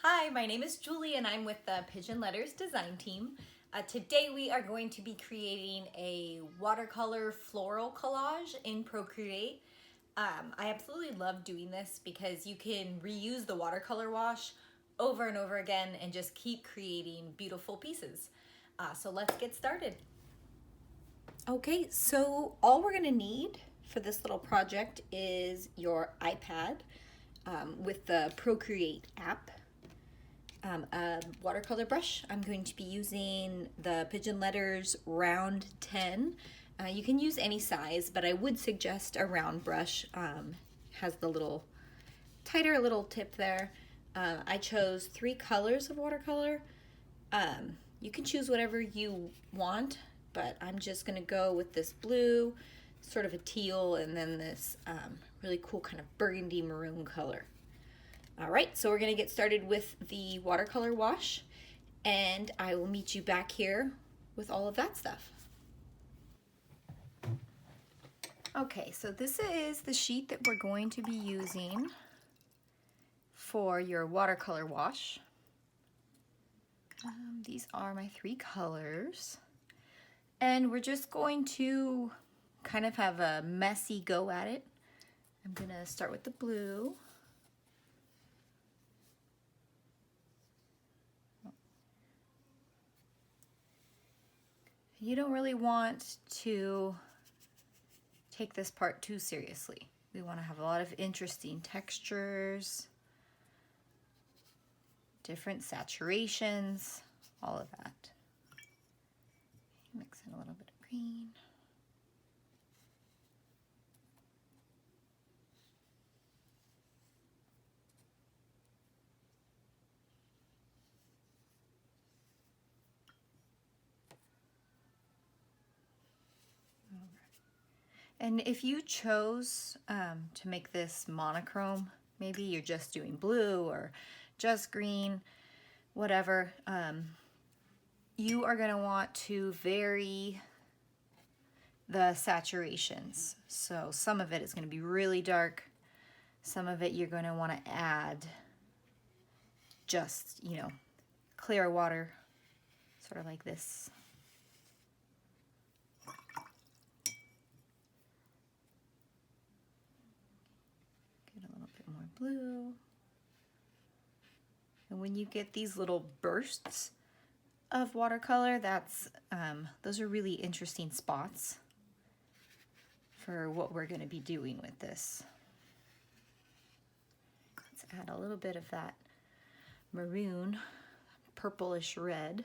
Hi, my name is Julie and I'm with the Pigeon Letters design team. Today we are going to be creating a watercolor floral collage in Procreate. I absolutely love doing this because you can reuse the watercolor wash over and over again and just keep creating beautiful pieces. So let's get started. Okay, so all we're gonna need for this little project is your iPad with the Procreate app. A watercolor brush. I'm going to be using the Pigeon Letters round 10. You can use any size, but I would suggest a round brush. Has the little tighter little tip there. I chose 3 colors of watercolor. You can choose whatever you want, but I'm just gonna go with this blue, sort of a teal, and then this really cool kind of burgundy maroon color. All right, so we're gonna get started with the watercolor wash, and I will meet you back here with all of that stuff. Okay, so this is the sheet that we're going to be using for your watercolor wash. These are my 3 colors, and we're just going to kind of have a messy go at it. I'm gonna start with the blue. You don't really want to take this part too seriously. We want to have a lot of interesting textures, different saturations, all of that. Mix in a little bit of green. And if you chose to make this monochrome, maybe you're just doing blue or just green, whatever, you are going to want to vary the saturations. So some of it is going to be really dark. Some of it you're going to want to add just, clear water, sort of like this. Blue. And when you get these little bursts of watercolor, those are really interesting spots for what we're going to be doing with this. Let's add a little bit of that maroon, purplish red.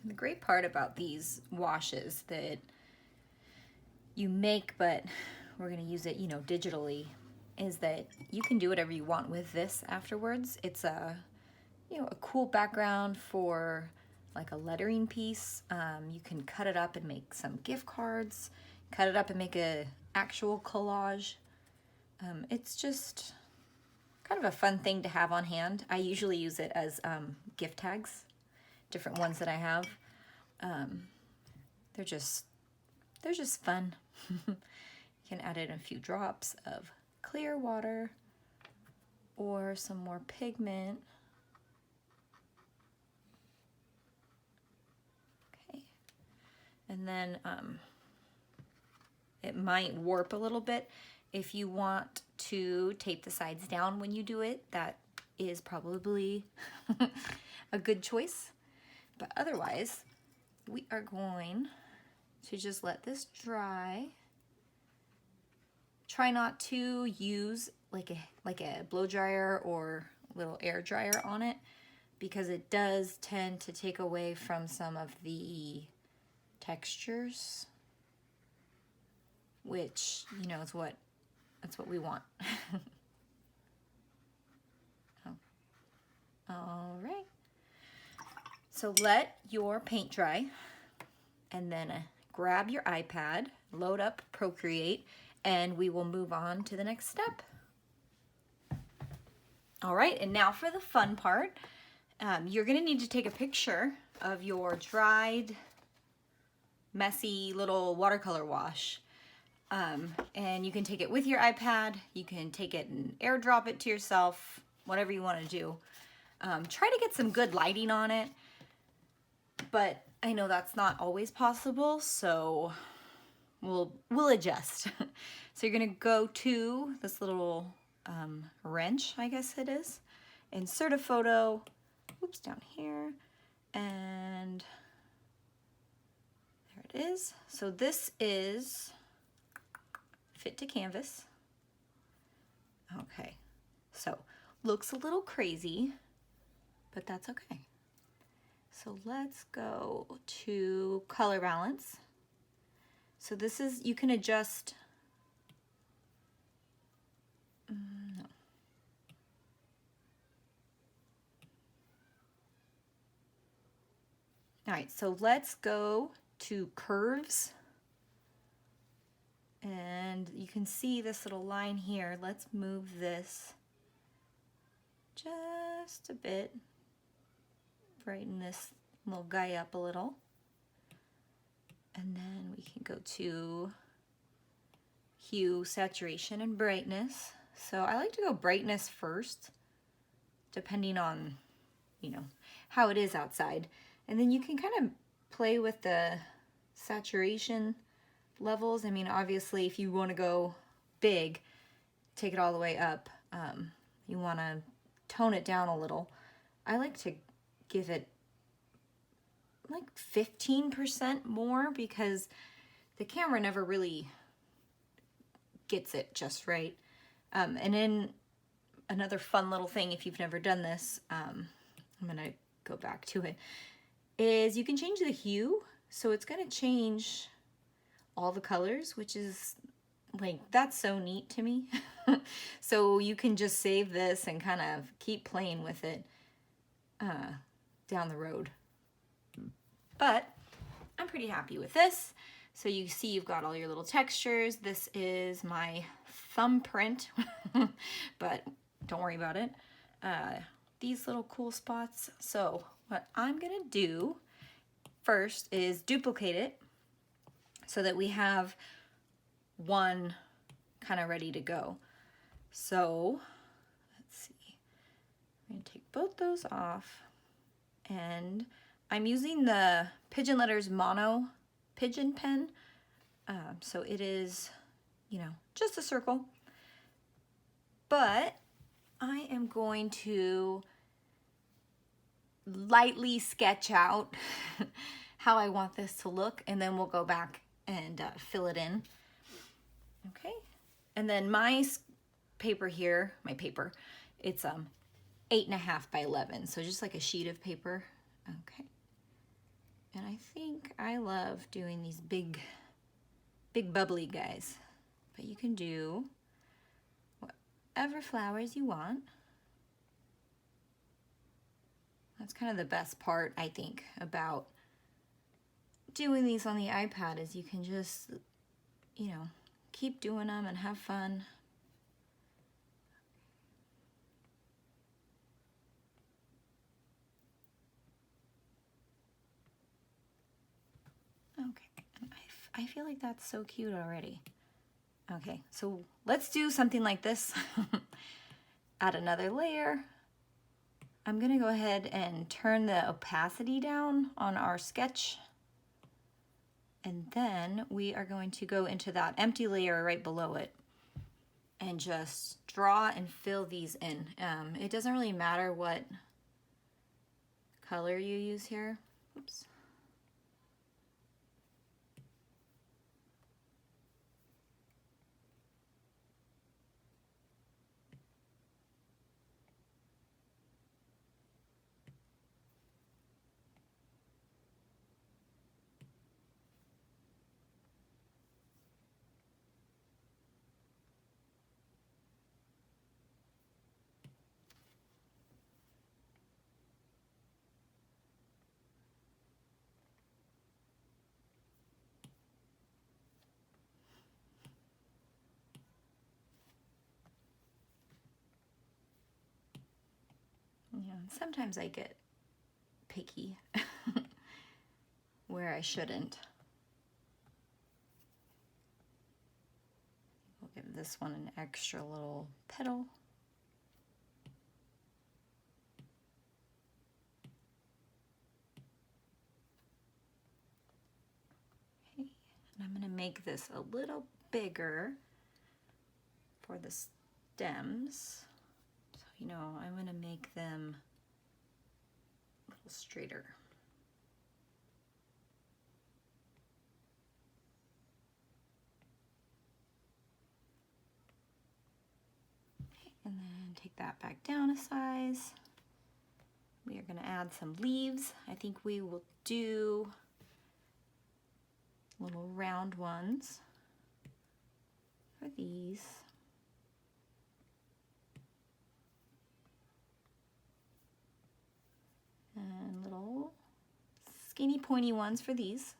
And the great part about these washes that you make, but we're going to use it, digitally, is that you can do whatever you want with this afterwards. It's a cool background for like a lettering piece. You can cut it up and make some gift cards, cut it up and make a actual collage. It's just kind of a fun thing to have on hand. I usually use it as gift tags, different ones that I have. They're just fun. You can add in a few drops of clear water or some more pigment. Okay, and then it might warp a little bit. If you want to tape the sides down when you do it, that is probably a good choice. But otherwise, we are going to just let this dry. Try not to use like a blow dryer or little air dryer on it. because it does tend to take away from some of the textures, which, you know, is what, that's what we want. Oh. All right. So let your paint dry, and then grab your iPad, load up Procreate, and we will move on to the next step. All right, and now for the fun part. You're gonna need to take a picture of your dried, messy little watercolor wash. And you can take it with your iPad, you can take it and airdrop it to yourself, whatever you wanna do. Try to get some good lighting on it, but I know that's not always possible, so we'll adjust. So you're gonna go to this little wrench, I guess it is, insert a photo, oops, down here, and there it is. So this is fit to canvas. Okay, so looks a little crazy, but that's okay. So let's go to color balance. So this is, you can adjust, no. All right, so let's go to curves. And you can see this little line here. Let's move this just a bit. Brighten this little guy up a little. And then we can go to hue, saturation, and brightness. So I like to go brightness first, depending on, you know, how it is outside. And then you can kind of play with the saturation levels. I mean, obviously, if you want to go big, take it all the way up. You want to tone it down a little. I like to give it like 15% more because the camera never really gets it just right. And then another fun little thing, if you've never done this, I'm gonna go back to it, is you can change the hue. So it's gonna change all the colors, which is like, that's so neat to me. So you can just save this and kind of keep playing with it down the road. But I'm pretty happy with this. So you see you've got all your little textures. This is my thumbprint, but don't worry about it. These little cool spots. So what I'm gonna do first is duplicate it so that we have one kind of ready to go. So let's see, I'm gonna take both those off, and I'm using the Pigeon Letters Mono Pigeon pen. So it is, you know, just a circle, but I am going to lightly sketch out how I want this to look, and then we'll go back and fill it in. Okay, and then my paper here, it's 8.5 by 11, so just like a sheet of paper. Okay, and I think I love doing these big bubbly guys, but you can do whatever flowers you want. That's kind of the best part, I think, about doing these on the iPad, is you can just, you know, keep doing them and have fun. Okay, I feel like that's so cute already. Okay, so let's do something like this. Add another layer. I'm gonna go ahead and turn the opacity down on our sketch. And then we are going to go into that empty layer right below it and just draw and fill these in. It doesn't really matter what color you use here. Oops. Yeah, sometimes I get picky where I shouldn't. We'll give this one an extra little petal. Okay, and I'm going to make this a little bigger for the stems. So, you know, I'm going to make them a little straighter. And then take that back down a size. We are going to add some leaves. I think we will do little round ones for these. And little skinny pointy ones for these.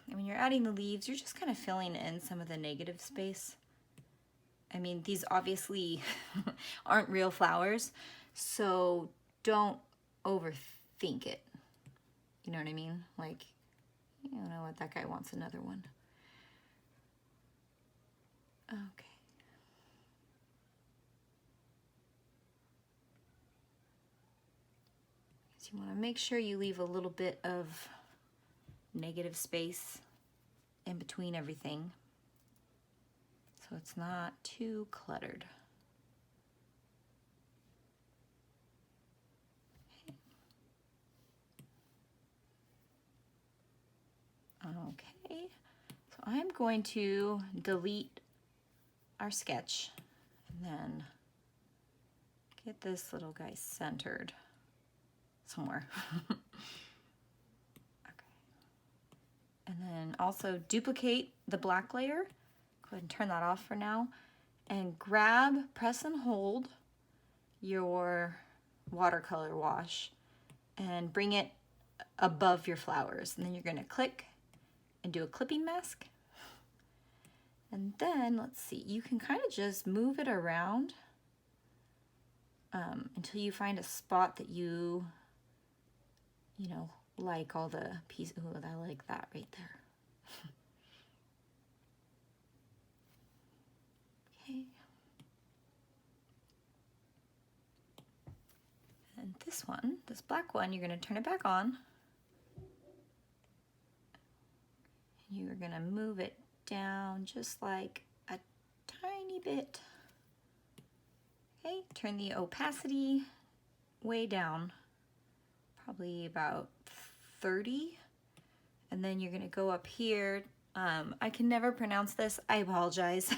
And when you're adding the leaves, you're just kind of filling in some of the negative space. I mean, these obviously aren't real flowers, so don't overthink it. You know what I mean? Like, you know what, that guy wants another one. Okay. So you want to make sure you leave a little bit of negative space in between everything so it's not too cluttered. Okay, so I'm going to delete our sketch and then get this little guy centered somewhere. And then also duplicate the black layer. Go ahead and turn that off for now. And grab, press and hold your watercolor wash and bring it above your flowers. And then you're gonna click and do a clipping mask. And then, let's see, you can kind of just move it around until you find a spot that you know, like all the pieces. Ooh, I like that right there. Okay. And this one, this black one, you're going to turn it back on. And you're going to move it down just like a tiny bit. Okay, turn the opacity way down, probably about 30. And then you're gonna go up here. I can never pronounce this, I apologize.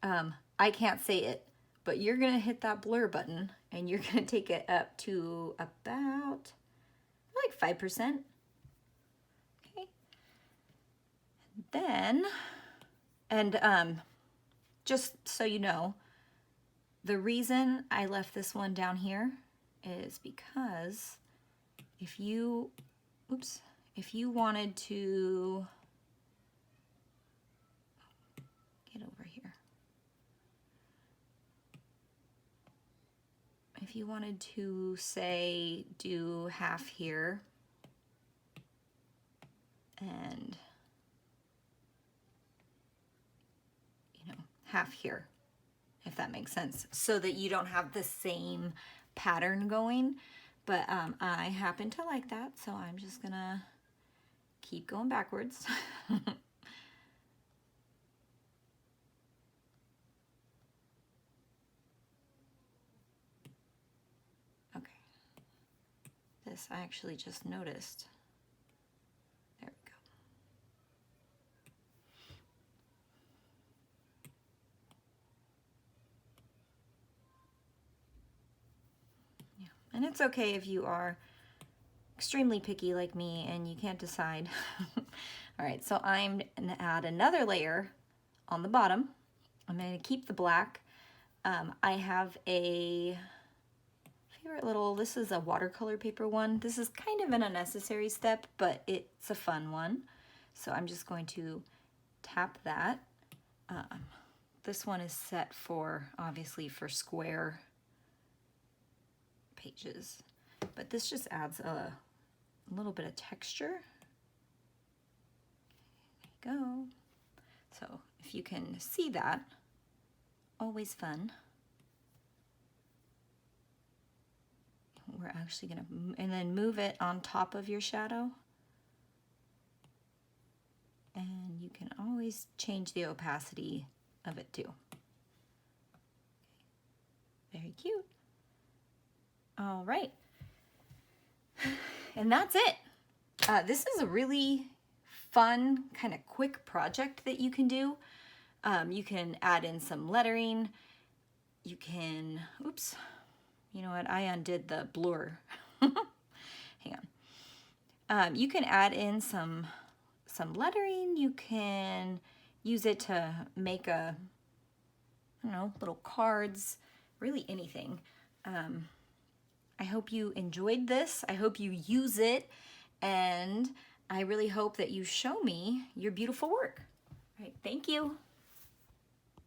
I can't say it, but you're gonna hit that blur button and you're gonna take it up to about like 5%. Okay. Then, and just so you know, the reason I left this one down here is because if you wanted to get over here, if you wanted to say do half here and half here, if that makes sense, so that you don't have the same pattern going. But I happen to like that, so I'm just gonna keep going backwards. Okay. This I actually just noticed. There we go. Yeah. And it's okay if you are extremely picky like me and you can't decide. All right, so I'm gonna add another layer on the bottom. I'm gonna keep the black. I have a favorite little, this is a watercolor paper one. This is kind of an unnecessary step, but it's a fun one. So I'm just going to tap that This one is set for, obviously, for square pages, but this just adds a little bit of texture. There you go. So if you can see that, always fun. We're actually gonna, and then move it on top of your shadow. And you can always change the opacity of it too. Very cute. All right. And that's it. This is a really fun, kind of quick project that you can do. You can add in some lettering. You can, oops, you know what? I undid the blur. Hang on. You can add in some lettering. You can use it to make I don't know, little cards, really anything. I hope you enjoyed this. I hope you use it, and I really hope that you show me your beautiful work. All right, thank you.